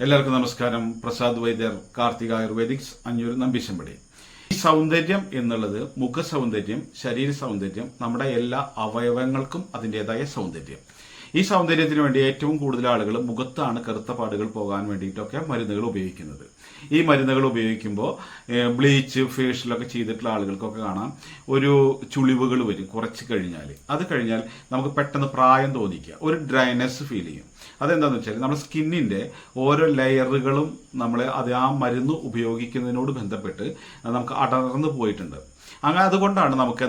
എല്ലാവർക്കും നമസ്കാരം. പ്രസാദ് വൈദ്യർ, കാർത്തിക ആയുർവേദിക്സ്, അഞ്ഞൂർ നമ്പീശമ്പടി. ഈ സൗന്ദര്യം എന്നുള്ളത് മുഖ സൗന്ദര്യം, ശരീര സൗന്ദര്യം, നമ്മുടെ എല്ലാ അവയവങ്ങൾക്കും അതിൻ്റെതായ സൗന്ദര്യം. ഈ സൗന്ദര്യത്തിന് വേണ്ടി ഏറ്റവും കൂടുതൽ ആളുകൾ മുഖത്താണ് കറുത്ത പാടുകൾ പോകാൻ വേണ്ടിയിട്ടൊക്കെ മരുന്നുകൾ ഉപയോഗിക്കുന്നത്. ഈ മരുന്നുകൾ ഉപയോഗിക്കുമ്പോൾ ബ്ലീച്ച്, ഫേഷ്യലൊക്കെ ചെയ്തിട്ടുള്ള ആളുകൾക്കൊക്കെ കാണാം ഒരു ചുളിവുകൾ വരും കുറച്ച് കഴിഞ്ഞാൽ. അത് കഴിഞ്ഞാൽ നമുക്ക് പെട്ടെന്ന് പ്രായം തോന്നിക്കുക, ഒരു ഡ്രൈനെസ് ഫീൽ ചെയ്യും. അതെന്താണെന്ന് വെച്ചാൽ നമ്മുടെ സ്കിന്നിൻ്റെ ഓരോ ലെയറുകളും നമ്മൾ ആ മരുന്ന് ഉപയോഗിക്കുന്നതിനോട് ബന്ധപ്പെട്ട് നമുക്ക് അടർന്നു പോയിട്ടുണ്ട്. അങ്ങനെ അതുകൊണ്ടാണ് നമുക്ക്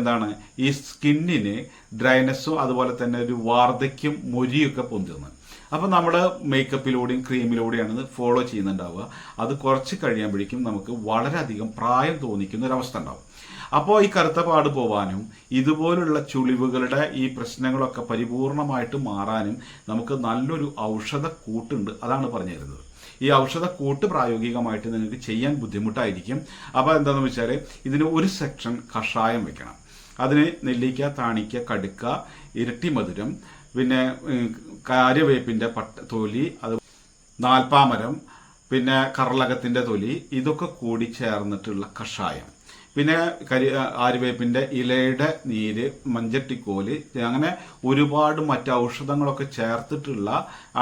ഈ സ്കിന്നിന് ഡ്രൈനെസ്സും അതുപോലെ തന്നെ ഒരു വാർദ്ധക്യം, മൊരിയൊക്കെ പൊന്തുന്നത്. അപ്പോൾ നമ്മൾ മേക്കപ്പിലൂടെയും ക്രീമിലൂടെയാണ് ഇത് ഫോളോ ചെയ്യുന്നുണ്ടാവുക. അത് കുറച്ച് കഴിയുമ്പോഴേക്കും നമുക്ക് വളരെയധികം പ്രായം തോന്നിക്കുന്ന ഒരവസ്ഥ ഉണ്ടാവും. അപ്പോൾ ഈ കറുത്ത പാട് പോവാനും ഇതുപോലുള്ള ചുളിവുകളുടെ ഈ പ്രശ്നങ്ങളൊക്കെ പരിപൂർണമായിട്ട് മാറാനും നമുക്ക് നല്ലൊരു ഔഷധക്കൂട്ടുണ്ട്. അതാണ് പറഞ്ഞു തരുന്നത്. ഈ ഔഷധക്കൂട്ട് പ്രായോഗികമായിട്ട് നിങ്ങൾക്ക് ചെയ്യാൻ ബുദ്ധിമുട്ടായിരിക്കും. അപ്പോൾ എന്താണെന്ന് വെച്ചാൽ ഇതിന് ഒരു സെക്ഷൻ കഷായം വെക്കണം. അതിന് നെല്ലിക്ക, താണിക്ക, കടുക്ക, ഇരട്ടി മധുരം, പിന്നെ കാര്യവേപ്പിൻ്റെ തൊലി, അത് നാൽപ്പാമരം, പിന്നെ കർളകത്തിൻ്റെ തൊലി, ഇതൊക്കെ കൂടി ചേർന്നിട്ടുള്ള കഷായം. പിന്നെ ആര്യവേപ്പിൻ്റെ ഇലയുടെ നീര്, മഞ്ചട്ടിക്കോല്, അങ്ങനെ ഒരുപാട് മറ്റ് ഔഷധങ്ങളൊക്കെ ചേർത്തിട്ടുള്ള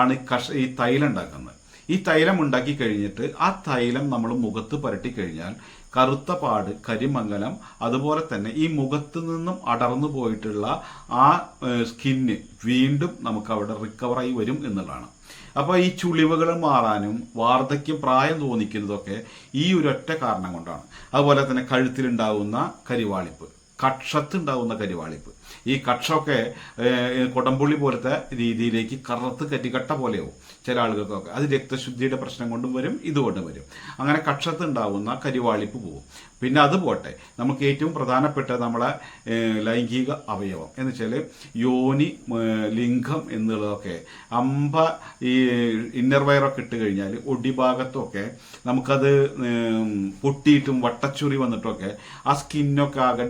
ആണ് ഈ തൈലം ഉണ്ടാക്കുന്നത്. ഈ തൈലം ഉണ്ടാക്കി കഴിഞ്ഞിട്ട് ആ തൈലം നമ്മൾ മുഖത്ത് പുരട്ടി കഴിഞ്ഞാൽ കറുത്ത പാട്, കരിമംഗലം, അതുപോലെ തന്നെ ഈ മുഖത്ത് നിന്നും അടർന്നു പോയിട്ടുള്ള ആ സ്കിന്ന് വീണ്ടും നമുക്ക് അവിടെ റിക്കവറായി വരും എന്നുള്ളതാണ്. അപ്പോൾ ഈ ചുളിവുകൾ മാറാനും വാർദ്ധക്യം, പ്രായം തോന്നിക്കുന്നതൊക്കെ ഈ ഒരൊറ്റ കാരണം കൊണ്ടാണ്. അതുപോലെ തന്നെ കഴുത്തിലുണ്ടാകുന്ന കരിവാളിപ്പ്, കക്ഷത്തുണ്ടാകുന്ന കരിവാളിപ്പ്, ഈ കക്ഷമൊക്കെ കൊടംപുള്ളി പോലത്തെ രീതിയിലേക്ക് കറുത്ത് കരിക്കട്ട പോലെയാവും ചില ആളുകൾക്കൊക്കെ. അത് രക്തശുദ്ധിയുടെ പ്രശ്നം കൊണ്ടും വരും, ഇതുകൊണ്ടും വരും. അങ്ങനെ കക്ഷത്തുണ്ടാവുന്ന കരിവാളിപ്പ് പോകും. പിന്നെ അത് പോട്ടെ, നമുക്ക് ഏറ്റവും പ്രധാനപ്പെട്ട നമ്മളെ ലൈംഗിക അവയവം എന്ന് വെച്ചാൽ യോനി, ലിംഗം എന്നുള്ളതൊക്കെ ഈ ഇന്നർ വയറൊക്കെ ഇട്ട് കഴിഞ്ഞാൽ ഒടിഭാഗത്തൊക്കെ നമുക്കത് പൊട്ടിയിട്ടും വട്ടച്ചുറി വന്നിട്ടൊക്കെ ആ സ്കിന്നൊക്കെ ആകെ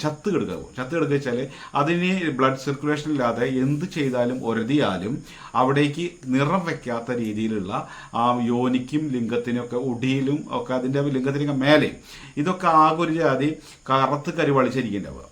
ചത്ത് കിടക്കുക വെച്ചാൽ അതിന് ബ്ലഡ് സർക്കുലേഷൻ ഇല്ലാതെ എന്ത് ചെയ്താലും ഒരതിയാലും അവിടേക്ക് നിറം വെക്കാത്ത രീതിയിലുള്ള ആ യോനിക്കും ലിംഗത്തിനൊക്കെ ഒടിയിലും ഒക്കെ അതിൻ്റെ ലിംഗത്തിനൊക്കെ മേലെ ഇതൊക്കെ ആകെ ഒരു ജാതി കറുത്ത് കരിവളിച്ചിരിക്കുന്നുണ്ടാവുക.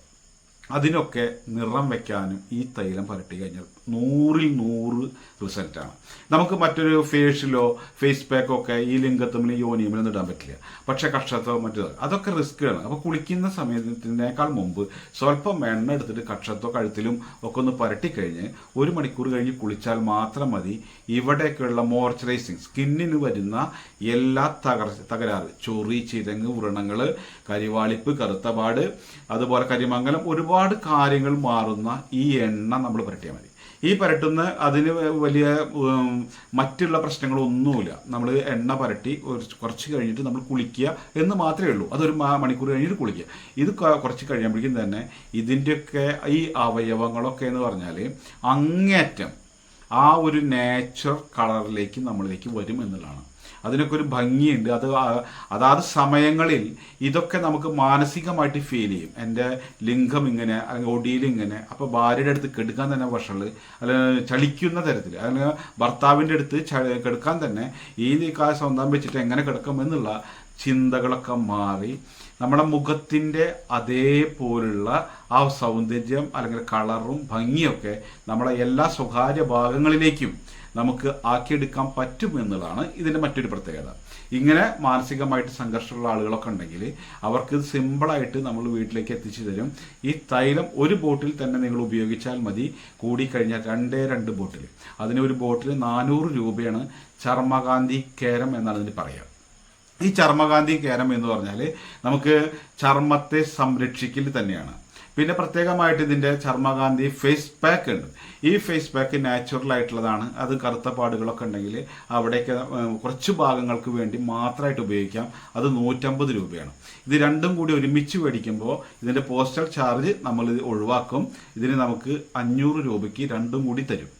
അതിനൊക്കെ നിറം വെക്കാനും ഈ തൈലം പുരട്ടി കഴിഞ്ഞാൽ 100% റിസൾട്ടാണ്. നമുക്ക് മറ്റൊരു ഫേഷ്യലോ ഫേസ് പാക്കോ ഒക്കെ ഈ ലിംഗത്തുമ്മിൽ യോനിയുമ്മിലൊന്നും ഇടാൻ പറ്റില്ല. പക്ഷെ കക്ഷത്തോ മറ്റോ അതൊക്കെ റിസ്ക്കാണ്. അപ്പോൾ കുളിക്കുന്ന സമയത്തിനേക്കാൾ മുമ്പ് സ്വല്പം എണ്ണ എടുത്തിട്ട് കക്ഷത്തോ കഴുത്തിലും ഒക്കെ ഒന്ന് പുരട്ടിക്കഴിഞ്ഞ് 1 മണിക്കൂർ കഴിഞ്ഞ് കുളിച്ചാൽ മാത്രം മതി ഇവിടെയൊക്കെയുള്ള മോയ്സ്ചറൈസിങ്, സ്കിന്നിന് വരുന്ന എല്ലാ തകരാറ്, ചൊറി, ചിരങ്ങ്, വ്രണങ്ങൾ, കരിവാളിപ്പ്, കറുത്തപാട്, അതുപോലെ കരിമംഗലം, ഒരുപാട് കാര്യങ്ങൾ മാറുന്ന ഈ എണ്ണ നമ്മൾ പുരട്ടിയാൽ മതി. ഈ പുരട്ടുന്ന അതിന് വലിയ മറ്റുള്ള പ്രശ്നങ്ങളൊന്നുമില്ല. നമ്മൾ എണ്ണ പുരട്ടി കുറച്ച് കഴിഞ്ഞിട്ട് നമ്മൾ കുളിക്കുക എന്ന് മാത്രമേ ഉള്ളൂ. അതൊരു മണിക്കൂർ കഴിഞ്ഞിട്ട് കുളിക്കുക. ഇത് കുറച്ച് കഴിയുമ്പോഴേക്കും തന്നെ ഇതിൻ്റെയൊക്കെ ഈ അവയവങ്ങളൊക്കെ എന്ന് പറഞ്ഞാൽ അങ്ങേയറ്റം ആ ഒരു നേച്ചർ കളറിലേക്ക് നമ്മളിലേക്ക് വരും എന്നുള്ളതാണ്. അതിനൊക്കെ ഒരു ഭംഗിയുണ്ട്. അതാത് സമയങ്ങളിൽ ഇതൊക്കെ നമുക്ക് മാനസികമായിട്ട് ഫീൽ ചെയ്യും. എൻ്റെ ലിംഗം ഇങ്ങനെ, അല്ലെങ്കിൽ ഒടിയിൽ ഇങ്ങനെ, അപ്പോൾ ഭാര്യയുടെ അടുത്ത് കെടുക്കാൻ തന്നെ വഷള്, അല്ലെങ്കിൽ ചളിക്കുന്ന തരത്തിൽ, അല്ലെങ്കിൽ ഭർത്താവിൻ്റെ അടുത്ത് കെടുക്കാൻ തന്നെ ഈ സ്വന്തം വെച്ചിട്ട് എങ്ങനെ കിടക്കും എന്നുള്ള ചിന്തകളൊക്കെ മാറി നമ്മുടെ മുഖത്തിൻ്റെ അതേപോലുള്ള ആ സൗന്ദര്യം അല്ലെങ്കിൽ കളറും ഭംഗിയൊക്കെ നമ്മുടെ എല്ലാ സ്വകാര്യ ഭാഗങ്ങളിലേക്കും നമുക്ക് ആക്കിയെടുക്കാൻ പറ്റും എന്നുള്ളതാണ് ഇതിൻ്റെ മറ്റൊരു പ്രത്യേകത. ഇങ്ങനെ മാനസികമായിട്ട് സംഘർഷമുള്ള ആളുകളൊക്കെ ഉണ്ടെങ്കിൽ അവർക്ക് ഇത് സിമ്പിളായിട്ട് നമ്മൾ വീട്ടിലേക്ക് എത്തിച്ചു തരും. ഈ തൈലം ഒരു ബോട്ടിൽ തന്നെ നിങ്ങൾ ഉപയോഗിച്ചാൽ മതി. കൂടിക്കഴിഞ്ഞാൽ 2 ബോട്ടിൽ. അതിന് ഒരു ബോട്ടിൽ 400 രൂപയാണ്. ചർമ്മകാന്തി കേരം എന്നാണ് ഇതിന് പറയുക. ഈ ചർമ്മകാന്തി കേരം എന്ന് പറഞ്ഞാൽ നമുക്ക് ചർമ്മത്തെ സംരക്ഷിക്കൽ തന്നെയാണ്. പിന്നെ പ്രത്യേകമായിട്ട് ഇതിൻ്റെ ചർമ്മകാന്തി ഫേസ് പാക്ക് ഉണ്ട്. ഈ ഫേസ് പാക്ക് നാച്ചുറൽ ആയിട്ടുള്ളതാണ്. അത് കറുത്ത പാടുകളൊക്കെ ഉണ്ടെങ്കിൽ അവിടേക്ക് കുറച്ച് ഭാഗങ്ങൾക്ക് വേണ്ടി മാത്രമായിട്ട് ഉപയോഗിക്കാം. അത് 150 രൂപയാണ്. ഇത് രണ്ടും കൂടി ഒരുമിച്ച് മേടിക്കുമ്പോൾ ഇതിൻ്റെ പോസ്റ്റൽ ചാർജ് നമ്മൾ ഒഴിവാക്കും. ഇതിന് നമുക്ക് 500 രൂപയ്ക്ക് രണ്ടും കൂടി തരും.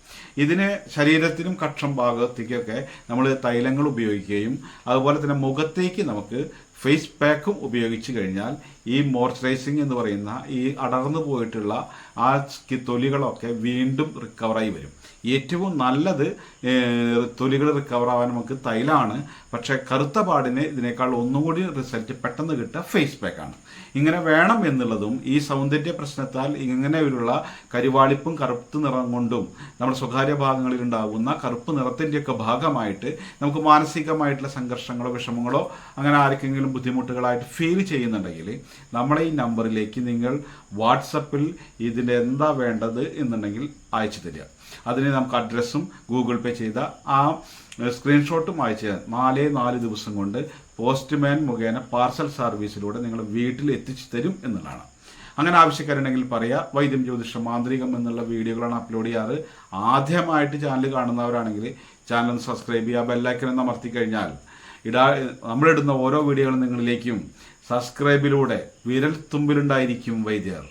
ഇതിന് ശരീരത്തിനും കക്ഷം ഭാഗത്തേക്കൊക്കെ നമ്മൾ തൈലങ്ങൾ ഉപയോഗിക്കുകയും അതുപോലെ തന്നെ മുഖത്തേക്ക് നമുക്ക് ഫേസ് പാക്കും ഉപയോഗിച്ച് കഴിഞ്ഞാൽ ഈ മോയ്സ്ചറൈസിങ് എന്ന് പറയുന്ന ഈ അടർന്നു പോയിട്ടുള്ള ആ തൊലികളൊക്കെ വീണ്ടും റിക്കവറായി വരും. ഏറ്റവും നല്ലത് തൊലികൾ റിക്കവർ ആവാൻ നമുക്ക് തൈലാണ്. പക്ഷേ കറുത്ത പാടിന് ഇതിനേക്കാൾ ഒന്നുകൂടി റിസൾട്ട് പെട്ടെന്ന് കിട്ടുക ഫേസ് പാക്കാണ്. ഇങ്ങനെ വേണം എന്നുള്ളതും ഈ സൗന്ദര്യ പ്രശ്നത്താൽ ഇങ്ങനെയുള്ള കരിവാളിപ്പും കറുപ്പ് നിറം കൊണ്ടും നമ്മുടെ സ്വകാര്യ ഭാഗങ്ങളിൽ ഉണ്ടാകുന്ന കറുപ്പ് നിറത്തിൻ്റെയൊക്കെ ഭാഗമായിട്ട് നമുക്ക് മാനസികമായിട്ടുള്ള സംഘർഷങ്ങളോ വിഷമങ്ങളോ അങ്ങനെ ആർക്കെങ്കിലും ബുദ്ധിമുട്ടുകളായിട്ട് ഫീൽ ചെയ്യുന്നുണ്ടെങ്കിൽ നമ്മളെ ഈ നമ്പറിലേക്ക് നിങ്ങൾ വാട്സപ്പിൽ ഇതിൻ്റെ എന്താ വേണ്ടത് എന്നുണ്ടെങ്കിൽ അയച്ചു തരിക. അതിന് നമുക്ക് അഡ്രസ്സും ഗൂഗിൾ പേ ചെയ്ത ആ സ്ക്രീൻഷോട്ടും അയച്ചു 4 ദിവസം കൊണ്ട് പോസ്റ്റ്മാൻ മുഖേന പാർസൽ സർവീസിലൂടെ നിങ്ങൾ വീട്ടിൽ എത്തിച്ചു തരും എന്നുള്ളതാണ്. അങ്ങനെ ആവശ്യക്കാരുണ്ടെങ്കിൽ പറയാം. വൈദ്യം ജ്യോതിഷം മാന്ത്രികം എന്നുള്ള വീഡിയോകളാണ് അപ്ലോഡ് ചെയ്യാറ്. ആദ്യമായിട്ട് ചാനൽ കാണുന്നവരാണെങ്കിൽ ചാനൽ ഒന്ന് സബ്സ്ക്രൈബ് ചെയ്യുക. ബെല്ലൈക്കൻ ഒന്ന് അമർത്തി കഴിഞ്ഞാൽ നമ്മളിടുന്ന ഓരോ വീഡിയോകളും നിങ്ങളിലേക്കും സബ്സ്ക്രൈബിലൂടെ വിരൽ തുമ്പിലുണ്ടായിരിക്കും വൈദ്യർ.